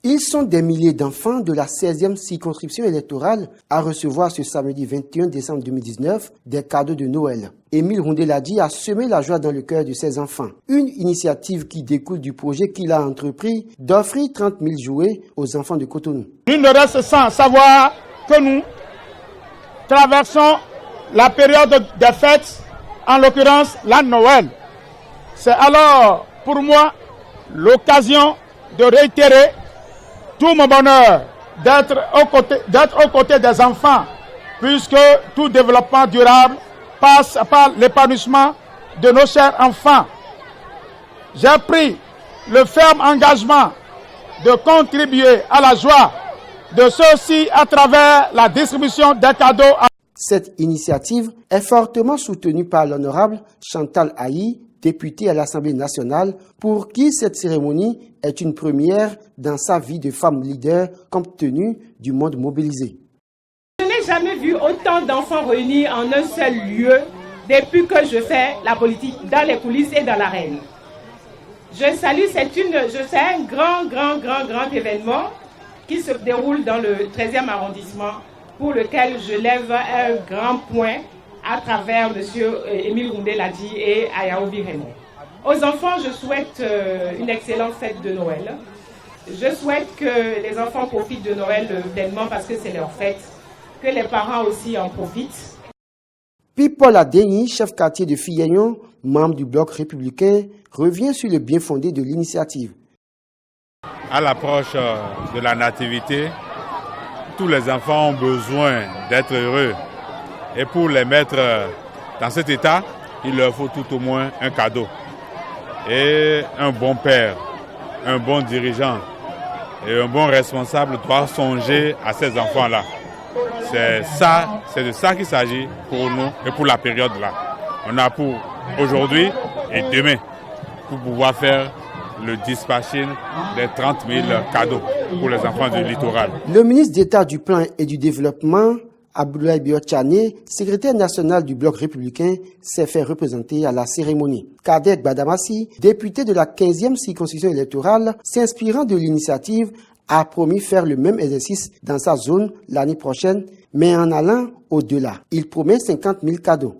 Ils sont des milliers d'enfants de la 16e circonscription électorale à recevoir ce samedi 21 décembre 2019 des cadeaux de Noël. Émile Rondeladi a semé la joie dans le cœur de ses enfants. Une initiative qui découle du projet qu'il a entrepris d'offrir 30 000 jouets aux enfants de Cotonou. Nul ne reste sans savoir que nous traversons la période des fêtes, en l'occurrence la Noël. C'est alors pour moi l'occasion de réitérer tout mon bonheur d'être aux côtés des enfants, puisque tout développement durable passe par l'épanouissement de nos chers enfants. J'ai pris le ferme engagement de contribuer à la joie de ceux-ci à travers la distribution des cadeaux. Cette initiative est fortement soutenue par l'honorable Chantal Aïe, députée à l'Assemblée nationale, pour qui cette cérémonie est une première dans sa vie de femme leader compte tenu du monde mobilisé. Je n'ai jamais vu autant d'enfants réunis en un seul lieu depuis que je fais la politique dans les coulisses et dans l'arène. Je salue, c'est un grand événement qui se déroule dans le 13e arrondissement pour lequel je lève un grand point à travers M. Émile Rondeladi et Ayaobi Raymond. Aux enfants, je souhaite une excellente fête de Noël. Je souhaite que les enfants profitent de Noël pleinement parce que c'est leur fête, que les parents aussi en profitent. Puis Paul Adény, chef quartier de Filleyon, membre du Bloc républicain, revient sur le bien fondé de l'initiative. À l'approche de la nativité, tous les enfants ont besoin d'être heureux. Et pour les mettre dans cet état, il leur faut tout au moins un cadeau. Et un bon père, un bon dirigeant et un bon responsable doivent songer à ces enfants-là. C'est de ça qu'il s'agit pour nous et pour la période-là. On a pour aujourd'hui et demain pour pouvoir faire le dispatching des 30 000 cadeaux pour les enfants du littoral. Le ministre d'État du Plan et du Développement, Abdoulaye Biotchane, secrétaire national du Bloc républicain, s'est fait représenter à la cérémonie. Kader Badamassi, député de la 15e circonscription électorale, s'inspirant de l'initiative, a promis faire le même exercice dans sa zone l'année prochaine, mais en allant au-delà. Il promet 50 000 cadeaux.